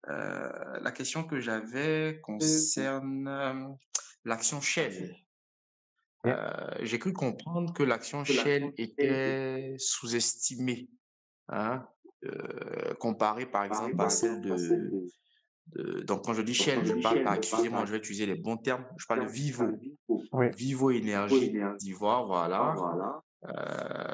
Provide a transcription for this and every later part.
La question que j'avais concerne l'action Shell. Ok. J'ai cru comprendre que l'action Shell était sous-estimée, hein, comparée par exemple à celle donc quand je dis Shell, je parle pas, excusez-moi, je vais utiliser les bons termes, je parle de Vivo. Oui. Vivo Énergie d'Ivoire, voilà.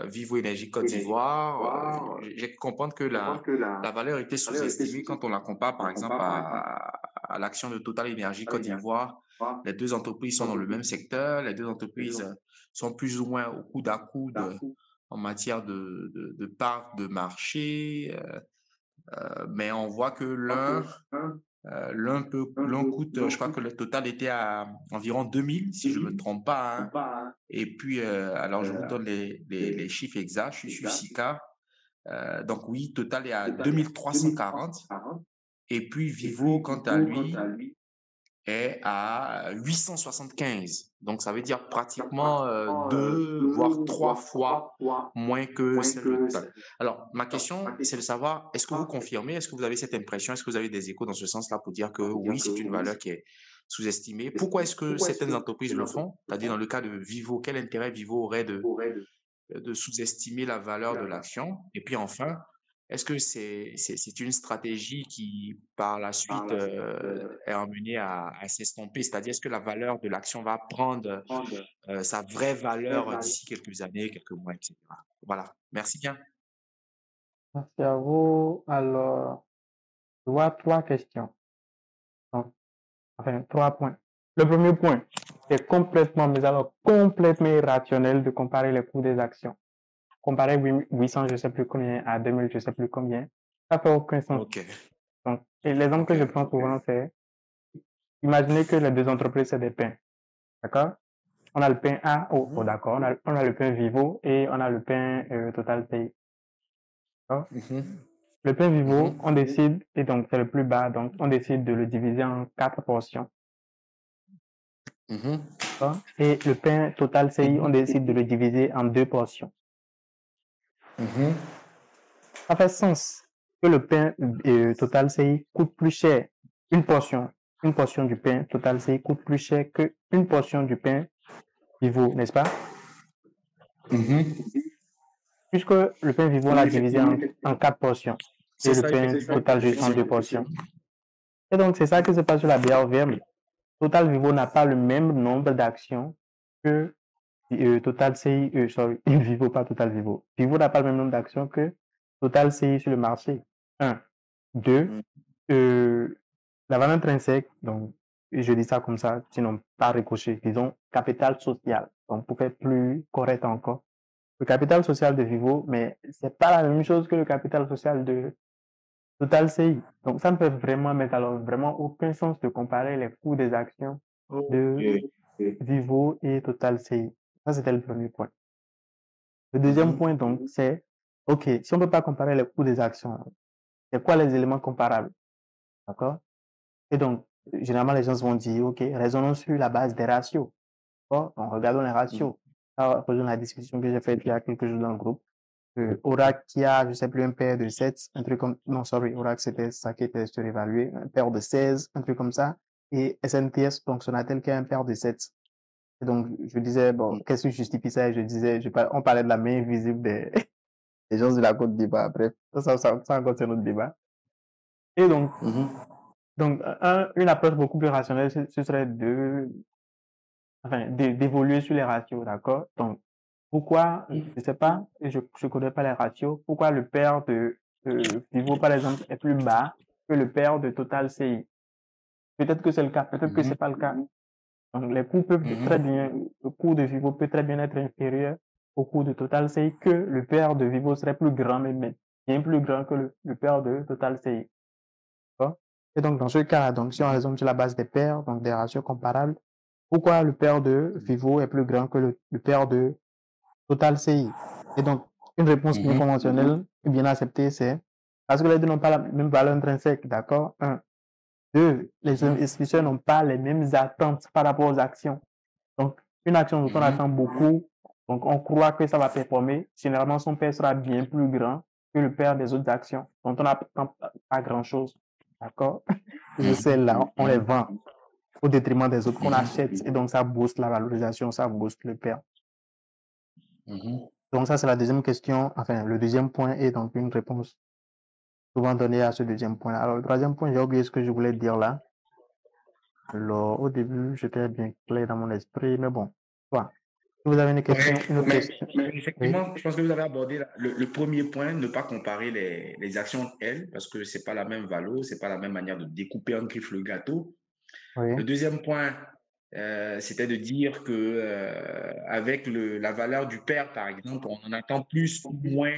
Vivo Énergie Côte d'Ivoire. J'ai cru comprendre que la valeur était sous-estimée quand on la compare par exemple à l'action de Total Énergie Côte d'Ivoire. Les deux entreprises sont dans le même secteur, les deux entreprises sont plus ou moins au coude à coude en matière de part de marché, mais on voit que l'un coûte, je crois que le total était à environ 2000, si je ne me trompe pas, hein. Et puis, alors je vous donne les chiffres exacts, je suis sur Sika. Donc oui, total est à 2340. Et puis Vivo, quant à lui, est à 875. Donc ça veut dire pratiquement deux, voire trois fois moins que celle de Total. Alors ma question, c'est de savoir, est-ce que vous confirmez, est-ce que vous avez cette impression, est-ce que vous avez des échos dans ce sens-là pour dire que oui, c'est une valeur qui est sous-estimée? Pourquoi est-ce que certaines entreprises le font? C'est-à-dire dans le cas de Vivo, quel intérêt Vivo aurait de sous-estimer la valeur de l'action? Et puis enfin, est-ce que c'est une stratégie qui, par la suite, est amenée à s'estomper? C'est-à-dire, est-ce que la valeur de l'action va prendre sa vraie valeur d'ici quelques années, quelques mois, etc. Voilà. Merci bien. Merci à vous. Alors, je vois trois questions. Donc, enfin, trois points. Le premier point, c'est complètement, mais alors complètement irrationnel de comparer les coûts des actions. Comparer 800, je sais plus combien, à 2000, je sais plus combien. Ça fait aucun sens. OK. Donc, et l'exemple OK. que je prends souvent, c'est, imaginez que les deux entreprises, c'est des pains. D'accord? On a le pain A, oh, Mhm. d'accord, on a le pain Vivo et on a le pain Total Pay. D'accord? Mhm. Le pain Vivo, Mhm. on décide, et donc c'est le plus bas, donc on décide de le diviser en quatre portions. Mhm. D'accord? Et le pain Total CI, on décide de le diviser en deux portions. Mhm. Ça fait sens que le pain Total CI coûte plus cher. Une portion, une portion du pain Total CI coûte plus cher qu'une portion du pain Vivo, n'est-ce pas? Mhm. Puisque le pain Vivo, on l'a divisé en quatre portions C'est et le ça, pain Total juste en deux effectivement. portions. Et donc, c'est ça qui se passe sur la BRVM. Total Vivo n'a pas le même nombre d'actions que Total CI, sorry, Vivo, pas Total Vivo. Vivo n'a pas le même nombre d'actions que Total CI sur le marché. Un. Deux, Mhm. la valeur intrinsèque, donc, je dis ça comme ça, sinon pas ricoché, disons capital social. Donc, pour faire plus correct encore, le capital social de Vivo, mais c'est pas la même chose que le capital social de Total CI. Donc, ça ne peut vraiment mettre alors vraiment aucun sens de comparer les coûts des actions de OK. Vivo et Total CI. Ça, c'était le premier point. Le deuxième point, Mhm. donc, c'est, OK, si on ne peut pas comparer les coûts des actions, c'est quoi les éléments comparables? D'accord? Et donc, généralement, les gens vont dire, OK, raisonnons sur la base des ratios. Bon, donc, regardons les Mhm. ratios. Ça rejoint la discussion que j'ai faite il y a quelques jours dans le groupe. Oracle qui a, je sais plus, un paire de 7 un truc comme, non, sorry, Oracle c'était ça qui était surévalué, un paire de 16 un truc comme ça. Et SNPS, donc Sonatel qui a un paire de 7. Et donc, je disais, bon, qu'est-ce qui justifie ça? Et je disais, on parlait de la main invisible des gens de la Côte d'Ivoire. Bref, ça encore, c'est notre débat. Et Mhm. donc, une approche beaucoup plus rationnelle, ce serait enfin, d'évoluer sur les ratios, d'accord? Donc, pourquoi, je sais pas, je connais pas les ratios, pourquoi le pair de Vivo, par exemple, est plus bas que le pair de Total CI? Peut-être que c'est le cas, peut-être que c'est Mhm. pas le cas. Donc, les coûts peuvent très Mhm. bien, le coût de Vivo peut très bien être inférieur au coût de Total CI, que le pair de Vivo serait plus grand, mais bien plus grand que le pair de Total CI. D'accord? Et donc, dans ce cas, donc, si on Mhm. raisonne sur la base des pairs, donc des ratios comparables, pourquoi le pair de Vivo est plus grand que le pair de Total CI? Et donc, une réponse plus Mhm. conventionnelle et bien acceptée, c'est parce que les deux n'ont pas la même valeur intrinsèque, d'accord? Un. Deux, les Mhm. investisseurs n'ont pas les mêmes attentes par rapport aux actions. Donc, une action dont on Mhm. attend beaucoup, donc on croit que ça va performer, généralement son pair sera bien plus grand que le pair des autres actions dont on n'attend pas grand-chose. d'accord? Et Mhm, celles-là, on les mhm, vend au détriment des autres qu'on mhm, achète. Et donc, ça booste la valorisation, ça booste le père. mhm. Donc, ça, c'est la deuxième question. Enfin, le deuxième point est donc une réponse souvent donnée à ce deuxième point. Alors, le troisième point, j'ai oublié ce que je voulais dire là. Alors, au début, j'étais bien clair dans mon esprit, mais bon, voilà. Si vous avez Ouais, une autre question. mais Oui, effectivement, je pense que vous avez abordé le premier point, ne pas comparer les actions entre elles, parce que c'est pas la même valeur, c'est pas la même manière de découper en griffe le gâteau. oui, Le deuxième point, c'était de dire que avec la valeur du père, par exemple, on en attend plus ou moins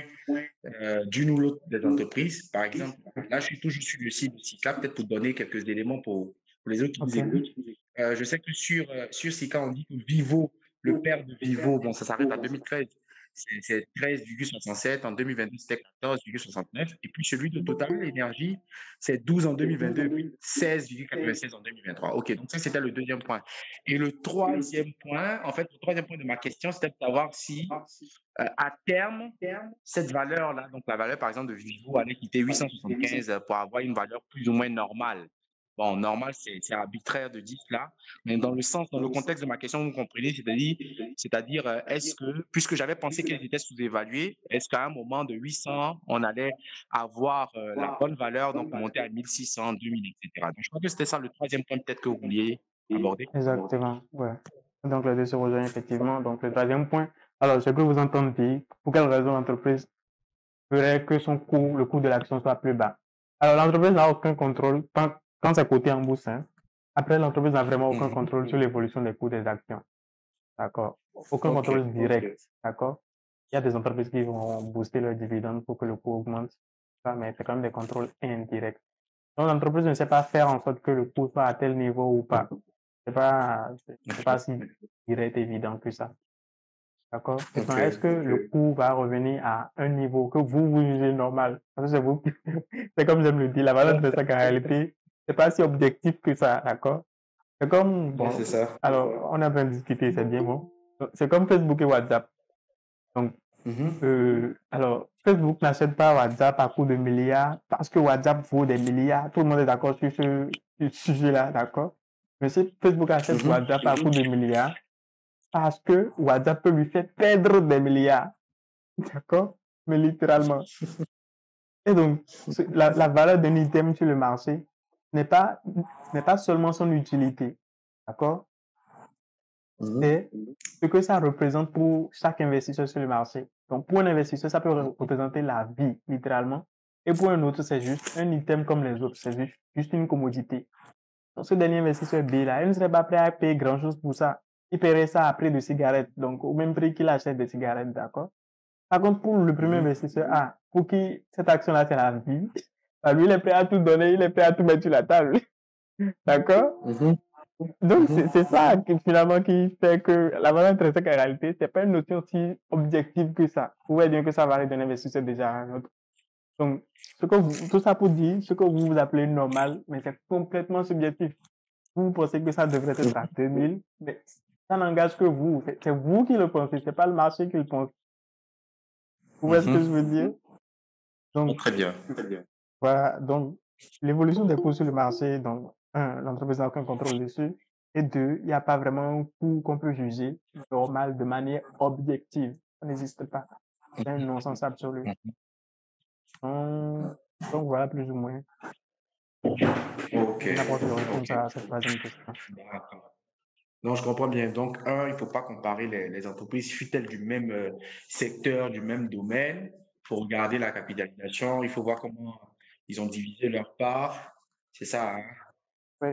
d'une ou l'autre des entreprises. Par exemple, là, je suis toujours sur le site de Sika, peut-être pour donner quelques éléments pour les autres qui nous ok, écoutent. Je sais que sur Sika, on dit que Vivo, le père de Vivo, bon, ça s'arrête à 2013, c'est 13,67. En 2022, c'était 14,69. Et puis celui de Total Énergie, c'est 12 en 2022, puis 16,96 en 2023. OK, donc ça, c'était le deuxième point. Et le troisième point, en fait, le troisième point de ma question, c'était de savoir si à terme, cette valeur-là, donc la valeur par exemple de Vivo allait quitter 875 pour avoir une valeur plus ou moins normale. Bon, normal, c'est arbitraire de dire cela, mais dans le sens, dans le contexte de ma question, vous comprenez, c'est-à-dire, est-ce que, puisque j'avais pensé qu'elles étaient sous-évaluées, est-ce qu'à un moment de 800, on allait avoir la bonne valeur, donc monter à 1600, 2000, etc. Donc, je crois que c'était ça le troisième point peut-être que vous vouliez aborder. exactement. Ouais. Donc, les deux se rejoignent effectivement. Donc, le troisième point. Alors, ce que vous entendez dire, pour quelle raison l'entreprise ferait que son coût, le coût de l'action soit plus bas? Alors, l'entreprise n'a aucun contrôle quand c'est coté en bourse, hein. Après, l'entreprise n'a vraiment aucun Mhm. contrôle sur l'évolution des coûts des actions. D'accord? Aucun OK. contrôle direct. D'accord? Il y a des entreprises qui vont booster leurs dividendes pour que le coût augmente. Mais c'est quand même des contrôles indirects. Donc, l'entreprise ne sait pas faire en sorte que le coût soit à tel niveau ou pas. C'est pas si direct évident que ça. D'accord? Maintenant, est-ce OK. que le coût va revenir à un niveau que vous jugez normal? Parce que c'est vous, c'est comme j'aime le dire, la valeur de ça en réalité, c'est pas si objectif que ça, d'accord? C'est comme, Ouais, c'est bon, ça. alors, on a bien discuté, c'est bien bon. C'est comme Facebook et WhatsApp. Donc, Mhm. alors, Facebook n'achète pas WhatsApp à coût de milliards parce que WhatsApp vaut des milliards. Tout le monde est d'accord sur ce sujet-là, d'accord? Mais si Facebook achète Mhm. WhatsApp à coût de milliards parce que WhatsApp peut lui faire perdre des milliards, d'accord? Mais littéralement. Et donc, la valeur d'un item sur le marché n'est pas, n'est pas seulement son utilité, d'accord? Mhm. C'est ce que ça représente pour chaque investisseur sur le marché. Donc, pour un investisseur, ça peut représenter la vie, littéralement. Et pour un autre, c'est juste un item comme les autres. C'est juste une commodité. Donc, ce dernier investisseur B, là, il ne serait pas prêt à payer grand-chose pour ça. Il paierait ça à prix de cigarettes. Donc, au même prix qu'il achète des cigarettes, d'accord? Par contre, pour le premier Mhm. investisseur A, pour qui cette action-là, c'est la vie, bah, lui, il est prêt à tout donner, il est prêt à tout mettre sur la table. D'accord? Mhm. Donc, Mhm. c'est ça finalement qui fait que la valeur intrinsèque en réalité, c'est pas une notion si objective que ça. Vous voyez bien que ça varie d'un investisseur déjà à un autre. Donc, tout ça pour dire, ce que vous appelez normal, mais c'est complètement subjectif. Vous pensez que ça devrait être à 2000, mais ça n'engage que vous. C'est vous qui le pensez, c'est pas le marché qui le pense. Vous voyez ce que je veux Mhm. dire? Oh, Donc, très bien. voilà. Donc, l'évolution des coûts sur le marché, donc, un, l'entreprise n'a aucun contrôle dessus. Et deux, il n'y a pas vraiment un coût qu'on peut juger normal de manière objective. Ça n'existe pas. C'est un non-sens absolu. Mhm. Donc, donc voilà plus ou moins Ok, une approche de réponse ok. à cette troisième question. D'accord. Non, je comprends bien. Donc, un, il ne faut pas comparer les entreprises, fût-elles du même secteur, du même domaine. Il faut regarder la capitalisation. Il faut voir comment ils ont divisé leur part. C'est ça, hein? Oui,